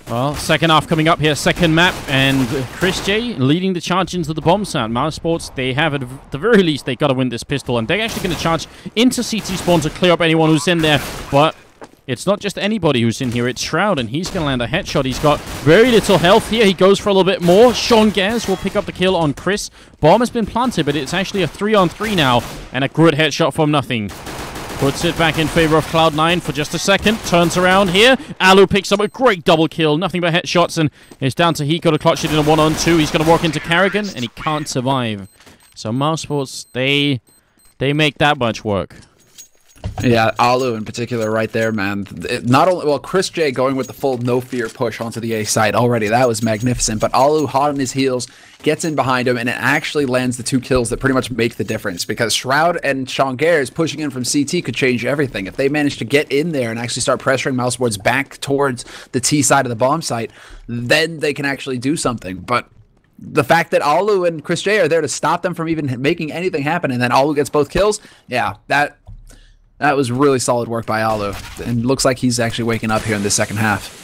Well, second half coming up here, second map, and Chris J leading the charge into the bomb site. Mousesports, they have at the very least, they got to win this pistol, and they're actually going to charge into CT spawn to clear up anyone who's in there, but it's not just anybody who's in here, it's Shroud, and he's going to land a headshot. He's got very little health here. He goes for a little bit more. Sean Gers will pick up the kill on Chris. Bomb has been planted, but it's actually a 3-on-3 now, and a good headshot from nothing. Puts it back in favor of Cloud9 for just a second. Turns around here. Alu picks up a great double kill. Nothing but headshots, and it's down to Hiko to clutch it in a 1-on-2. He's going to walk into Carrigan, and he can't survive. So Mousesports, they make that much work. Yeah, Alu in particular right there, man. Not only, well, Chris J going with the full no-fear push onto the A side already. That was magnificent. But Alu hot on his heels, gets in behind him, and it actually lands the 2 kills that pretty much make the difference. Because Shroud and Sean Gers pushing in from CT could change everything. If they manage to get in there and actually start pressuring Mousesports back towards the T side of the bomb site, then they can actually do something. But the fact that Alu and Chris J are there to stop them from even making anything happen, and then Alu gets both kills, yeah, that was really solid work by Alu, and looks like he's actually waking up here in the second half.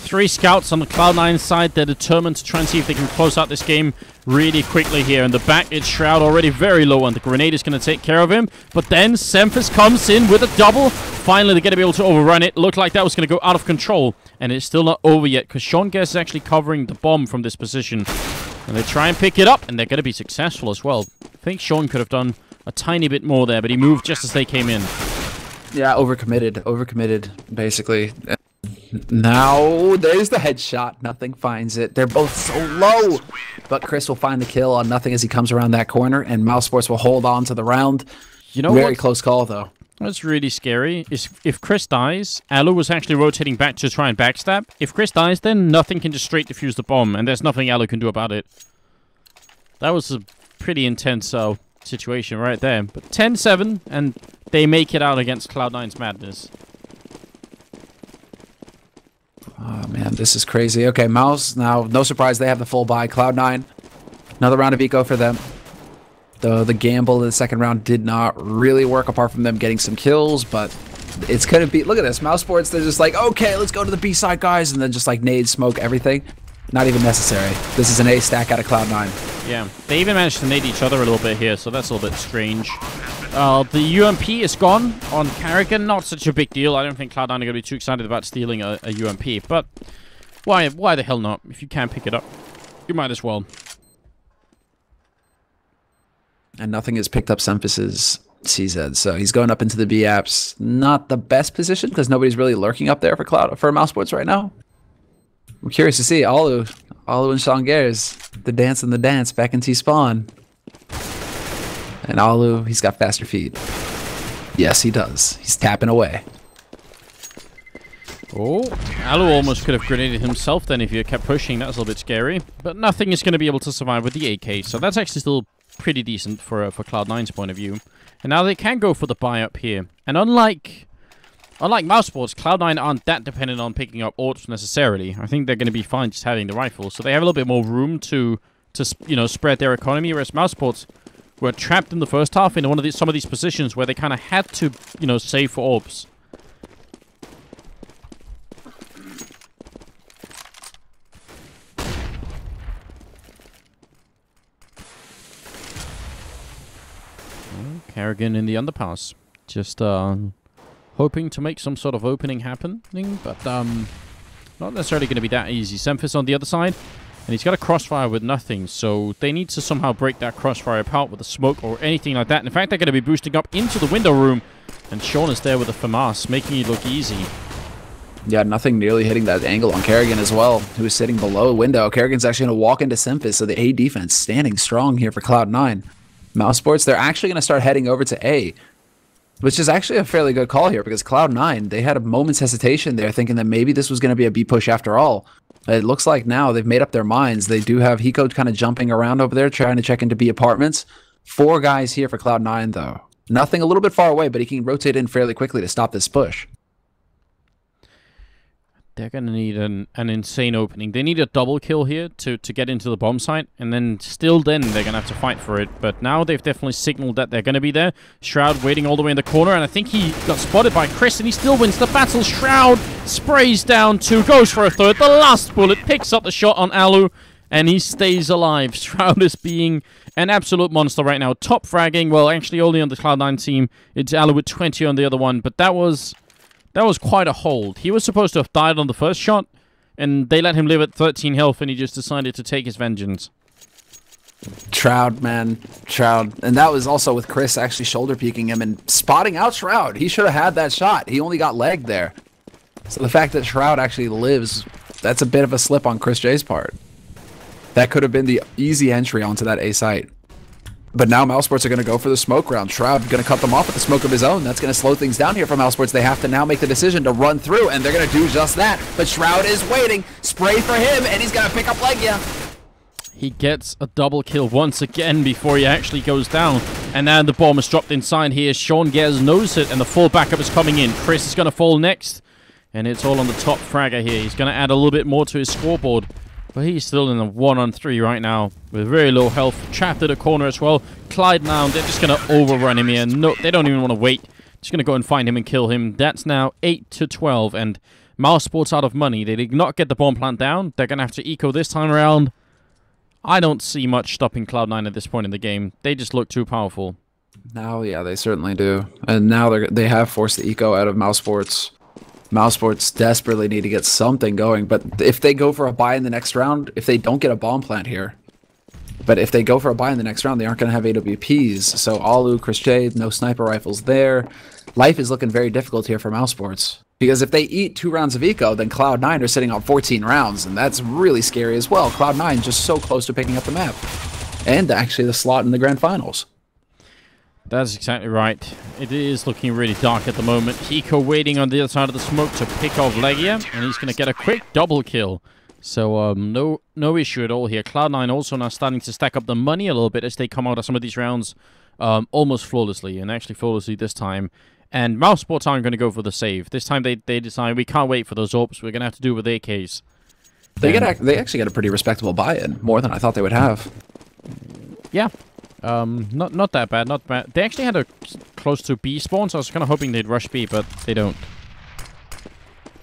3 scouts on the Cloud9 side. They're determined to try and see if they can close out this game really quickly here. In the back, it's Shroud already very low, and the grenade is going to take care of him. But then Semphis comes in with a double. Finally, they're going to be able to overrun it. Looked like that was going to go out of control, and it's still not over yet, because Sean Gers is actually covering the bomb from this position. And they try and pick it up, and they're going to be successful as well. I think Sean could have done a tiny bit more there, but he moved just as they came in. Yeah, overcommitted, basically. Now, there's the headshot. Nothing finds it. They're both so low. But Chris will find the kill on Nothing as he comes around that corner, and Mousesports will hold on to the round. You know, very close call, though. What's really scary is if Chris dies, Alu was actually rotating back to try and backstab. If Chris dies, then Nothing can just straight defuse the bomb, and there's nothing Alu can do about it. That was a pretty intense situation right there. But 10-7, and they make it out against Cloud9's madness. Oh, man, this is crazy. Okay, Mouse, now, no surprise, they have the full buy. Cloud9, another round of eco for them. The gamble in the second round did not really work, apart from them getting some kills, but it's going to be... Look at this, Mousesports, they're just like, okay, let's go to the B side, guys, and then just like nade, smoke, everything. Not even necessary. This is an A stack out of Cloud9. Yeah, they even managed to nade each other a little bit here, so that's a little bit strange. The UMP is gone on Carrigan. Not such a big deal. I don't think Cloud9 are going to be too excited about stealing a UMP, but why the hell not? If you can pick it up, you might as well. And Nothing has picked up Semphis's CZ, so he's going up into the B apps. Not the best position, because nobody's really lurking up there for Mousesports right now. I'm curious to see Alu and Sean Gers, the dance back in T-spawn. And Alu, he's got faster feet. Yes, he does. He's tapping away. Oh, Alu almost could have grenaded himself then if he had kept pushing. That was a little bit scary. But Nothing is going to be able to survive with the AK, so that's actually still pretty decent for Cloud9's point of view. And now they can go for the buy up here. And unlike Mousesports, Cloud9 aren't that dependent on picking up AWPs necessarily. I think they're going to be fine just having the rifle. So they have a little bit more room to you know, spread their economy, whereas Mousesports were trapped in the first half in some of these positions where they kind of had to, you know, save for AWPs. Carrigan in the underpass. Just hoping to make some sort of opening happening, but not necessarily going to be that easy. Semphis on the other side, and he's got a crossfire with Nothing, so they need to somehow break that crossfire apart with a smoke or anything like that. In fact, they're going to be boosting up into the window room, and Sean is there with a FAMAS, making it look easy. Yeah, Nothing nearly hitting that angle on Carrigan as well, who is sitting below the window. Carrigan's actually going to walk into Semphis, so the A defense standing strong here for Cloud9. Mousesports, they're actually going to start heading over to A, which is actually a fairly good call here, because Cloud9, they had a moment's hesitation there, thinking that maybe this was going to be a B push after all. It looks like now they've made up their minds. They do have Hiko kind of jumping around over there, trying to check into B apartments. 4 guys here for Cloud9, though. Nothing a little bit far away, but he can rotate in fairly quickly to stop this push. They're going to need an insane opening. They need a double kill here to get into the bomb site, and then still then they're going to have to fight for it. But now they've definitely signaled that they're going to be there. Shroud waiting all the way in the corner, and I think he got spotted by Chris, and he still wins the battle. Shroud sprays down 2, goes for a third. The last bullet picks up the shot on Alu, and he stays alive. Shroud is being an absolute monster right now. Top fragging, well, actually only on the Cloud9 team. It's Alu with 20 on the other one, but that was quite a hold. He was supposed to have died on the first shot, and they let him live at 13 health, and he just decided to take his vengeance. Shroud, man. Shroud. And that was also with Chris actually shoulder peeking him and spotting out Shroud. He should have had that shot. He only got legged there. So the fact that Shroud actually lives, that's a bit of a slip on Chris J's part. That could have been the easy entry onto that A site. But now Mousesports are going to go for the smoke round. Shroud going to cut them off with the smoke of his own. That's going to slow things down here for Mousesports. They have to now make the decision to run through, and they're going to do just that. But Shroud is waiting. Spray for him, and he's going to pick up Legia. He gets a double kill once again before he actually goes down. And now the bomb is dropped inside here. Sean Gez knows it, and the full backup is coming in. Chris is going to fall next, and it's all on the top fragger here. He's going to add a little bit more to his scoreboard. But he's still in a 1-on-3 right now with very low health. Trapped at a corner as well. Clyde now, they're just going to overrun him here. No, they don't even want to wait. Just going to go and find him and kill him. That's now 8-12. And Mousesports out of money. They did not get the bomb plant down. They're going to have to eco this time around. I don't see much stopping Cloud9 at this point in the game. They just look too powerful. Now, yeah, they certainly do. And now they have forced the eco out of Mousesports. Mousesports desperately need to get something going, but if they go for a buy in the next round, if they don't get a bomb plant here, but if they go for a buy in the next round, they aren't going to have AWPs. So Alu, Chris J, no sniper rifles there. Life is looking very difficult here for Mousesports. Because if they eat 2 rounds of eco, then Cloud9 are sitting on 14 rounds, and that's really scary as well. Cloud9 just so close to picking up the map. And actually the slot in the grand finals. That's exactly right. It is looking really dark at the moment. Hiko waiting on the other side of the smoke to pick off Legia, and he's going to get a quick double kill. So no issue at all here. Cloud9 also now starting to stack up the money a little bit as they come out of some of these rounds almost flawlessly, and actually flawlessly this time. And Mousesports aren't going to go for the save. This time they decide we can't wait for those orbs. We're going to have to do with AKs. They actually get a pretty respectable buy-in, more than I thought they would have. Yeah. Not that bad, not bad. They actually had a close to B spawn, so I was kind of hoping they'd rush B, but they don't.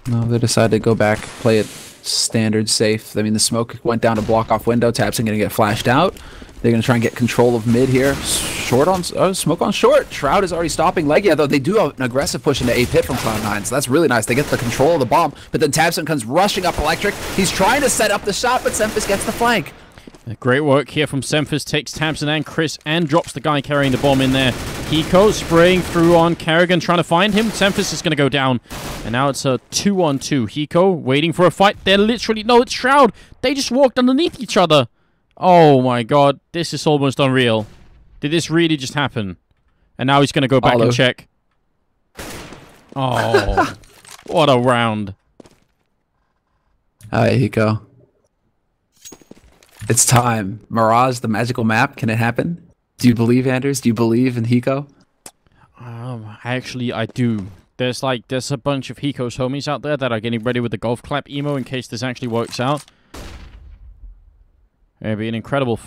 No, they decided to go back, play it standard safe. I mean, the smoke went down to block off window. Tabson going to get flashed out. They're going to try and get control of mid here. Short on smoke on short. Shroud is already stopping Legia, though they do have an aggressive push into A pit from Cloud9, so that's really nice. They get the control of the bomb, but then Tabson comes rushing up electric. He's trying to set up the shot, but Semphis gets the flank. Great work here from Semphis. Takes Tabson and Chris and drops the guy carrying the bomb in there. Hiko spraying through on Kerrigan, trying to find him. Semphis is going to go down. And now it's a 2-on-2. Hiko waiting for a fight. They're literally... No, it's Shroud. They just walked underneath each other. Oh my god. This is almost unreal. Did this really just happen? And now he's going to go back and check. Oh. What a round. Alright, Hiko. It's time. Mirage, the magical map. Can it happen? Do you believe, Anders? Do you believe in Hiko? Actually, I do. There's a bunch of Hiko's homies out there that are getting ready with the golf clap emo in case this actually works out. It'd be an incredible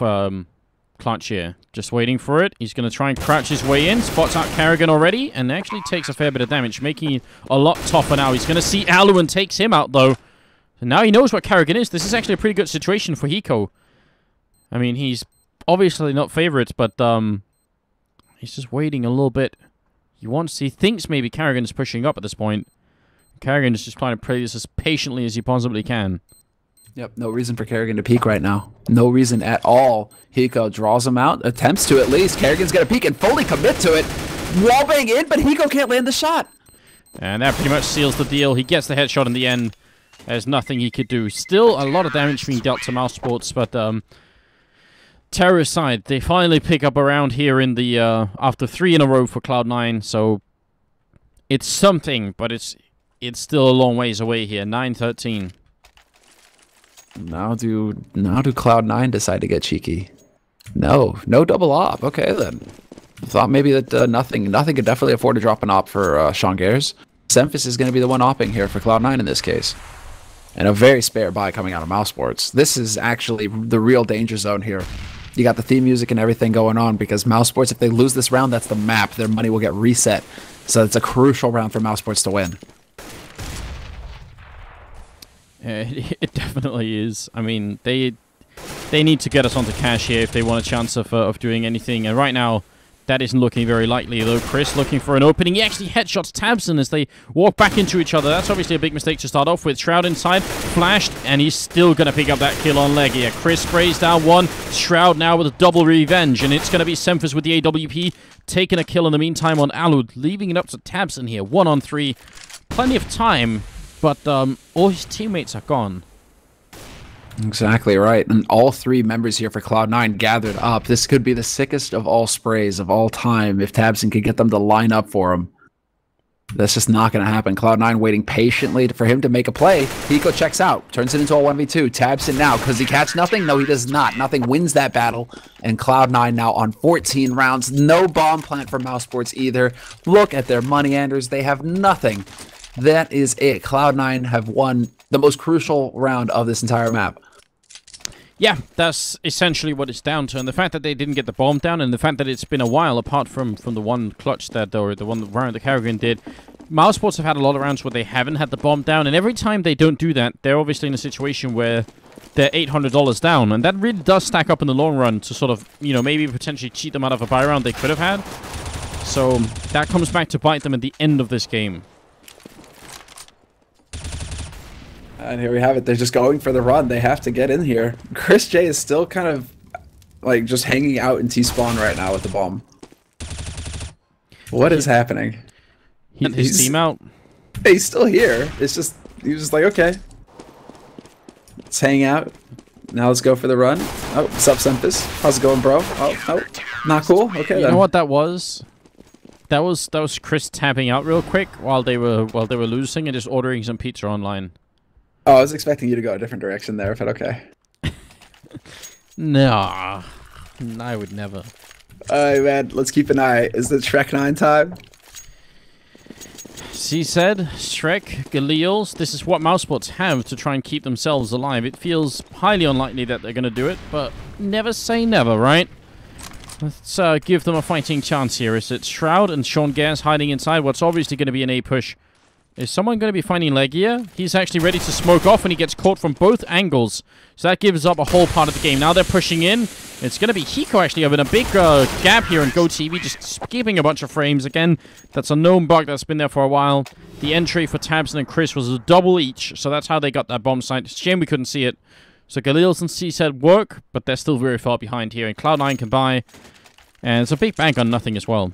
clutch here. Just waiting for it. He's going to try and crouch his way in. Spots out Kerrigan already and actually takes a fair bit of damage, making it a lot tougher now. He's going to see Alu and takes him out, though. And now he knows what Kerrigan is. This is actually a pretty good situation for Hiko. I mean, he's obviously not favorites, but he's just waiting a little bit. He thinks maybe Kerrigan's pushing up at this point. Kerrigan is just trying to play this as patiently as he possibly can. Yep, no reason for Kerrigan to peek right now. No reason at all. Hiko draws him out, attempts to at least. Kerrigan's going to peek and fully commit to it. Wallbang in, but Hiko can't land the shot. And that pretty much seals the deal. He gets the headshot in the end. There's nothing he could do. Still a lot of damage being dealt to Mousesports, but terror aside, they finally pick up around here in the after 3 in a row for Cloud9, so it's something, but it's still a long ways away here. 9-13. Now do Cloud9 decide to get cheeky? No double op. Okay then. thought maybe that nothing could definitely afford to drop an op for Sean Gares. Semphis is going to be the one opping here for Cloud9 in this case. And a very spare buy coming out of Mousesports. This is actually the real danger zone here. You got the theme music and everything going on because Mousesports, if they lose this round, that's the map. Their money will get reset. So it's a crucial round for Mousesports to win. It definitely is. I mean, they need to get us onto cash here if they want a chance of doing anything. And right now, that isn't looking very likely, though. Chris looking for an opening. He actually headshots Tabson as they walk back into each other. That's obviously a big mistake to start off with. Shroud inside, flashed, and he's still going to pick up that kill on Legia. Chris sprays down one. Shroud now with a double revenge, and it's going to be Semphis with the AWP taking a kill in the meantime on Alud, leaving it up to Tabson here. 1-on-3. Plenty of time, but all his teammates are gone. Exactly right. And all three members here for Cloud9 gathered up. This could be the sickest of all sprays of all time if Tabson could get them to line up for him. That's just not going to happen. Cloud9 waiting patiently for him to make a play. Hiko checks out, turns it into a 1v2. Tabson now, because he catch nothing? No, he does not. Nothing wins that battle. And Cloud9 now on 14 rounds. No bomb plant for Mousesports either. Look at their money, Anders. They have nothing. That is it. Cloud9 have won the most crucial round of this entire map. Yeah, that's essentially what it's down to. And the fact that they didn't get the bomb down, and the fact that it's been a while, apart from the one clutch that, or the one round the Caseking did, Mousesports have had a lot of rounds where they haven't had the bomb down. And every time they don't do that, they're obviously in a situation where they're $800 down. And that really does stack up in the long run to sort of, you know, maybe potentially cheat them out of a buy round they could have had. So that comes back to bite them at the end of this game. And here we have it. They're just going for the run. They have to get in here. Chris J is still kind of like just hanging out in T-spawn right now with the bomb. What is happening? His team out. He's still here. It's just he was just like, okay, let's hang out. Now let's go for the run. Oh, what's up, Semphis? How's it going, bro? Oh, not cool. Okay, you know what that was? That was Chris tapping out real quick while they were losing and just ordering some pizza online. Oh, I was expecting you to go a different direction there, but okay. Nah, I would never. Alright, man, let's keep an eye. Is it Shrek 9 time? CZ, Shrek, Galils, this is what Mousesports have to try and keep themselves alive. It feels highly unlikely that they're going to do it, but never say never, right? Let's give them a fighting chance here. Is it Shroud and Sean Gares hiding inside what's obviously going to be an A push? Is someone going to be finding Legia? He's actually ready to smoke off and he gets caught from both angles. So that gives up a whole part of the game. Now they're pushing in. It's going to be Hiko actually having a big gap here in GoTV, just skipping a bunch of frames. Again, that's a known bug that's been there for a while. The entry for Tabson and Chris was a double each. So that's how they got that bomb site. It's a shame we couldn't see it. So Galils and CZ work, but they're still very far behind here. And Cloud9 can buy. And it's a big bank on nothing as well.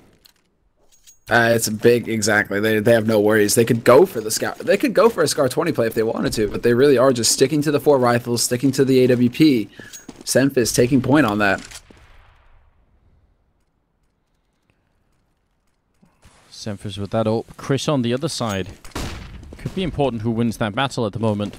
It's a big, exactly. They have no worries. They could go for the scout. They could go for a Scar 20 play if they wanted to, but they really are just sticking to the 4 rifles, sticking to the AWP. Semphis taking point on that. Semphis with that ult. Chris on the other side. Could be important who wins that battle at the moment.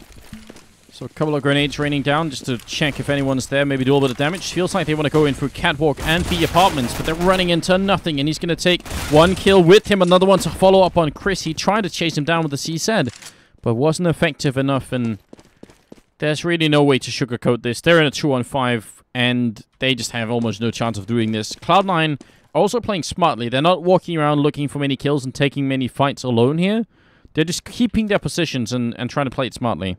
So a couple of grenades raining down just to check if anyone's there. Maybe do a little bit of damage. Feels like they want to go in through Catwalk and B apartments, but they're running into nothing. And he's going to take one kill with him. Another one to follow up on Chris. He tried to chase him down with the CZ, but wasn't effective enough. And there's really no way to sugarcoat this. They're in a 2-on-5, and they just have almost no chance of doing this. Cloud9 also playing smartly. They're not walking around looking for many kills and taking many fights alone here. They're just keeping their positions and trying to play it smartly.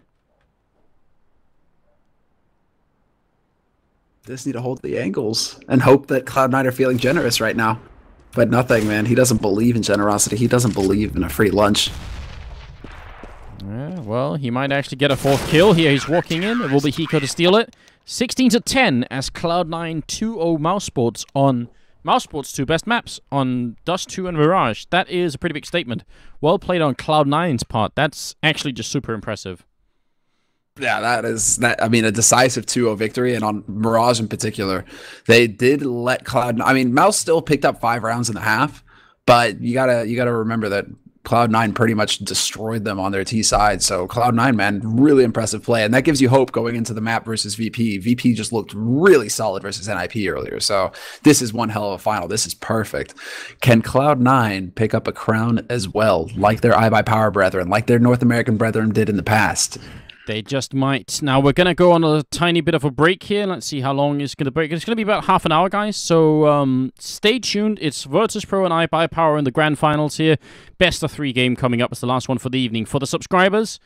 Just need to hold the angles and hope that Cloud9 are feeling generous right now. But nothing, man. He doesn't believe in generosity. He doesn't believe in a free lunch. Yeah, well, he might actually get a 4th kill here. He's walking in. It will be Hiko to steal it. 16-10 as Cloud9 2-0 Mousesports on Mousesports' 2 best maps on Dust 2 and Mirage. That is a pretty big statement. Well played on Cloud9's part. That's actually just super impressive. Yeah, I mean, a decisive 2-0 victory, and on Mirage in particular, they did let Cloud9. I mean, Mouse still picked up 5 rounds in the half, but you gotta remember that Cloud9 pretty much destroyed them on their T side. So Cloud9, man, really impressive play. And that gives you hope going into the map versus VP. VP just looked really solid versus NIP earlier. So this is one hell of a final. This is perfect. Can Cloud9 pick up a crown as well, like their iBuyPower brethren, like their North American brethren did in the past? They just might. Now, we're going to go on a tiny bit of a break here. Let's see how long it's going to break. It's going to be about half an hour, guys. So stay tuned. It's Virtus.pro and iBuyPower in the grand finals here. Best of 3 game coming up as the last one for the evening. For the subscribers...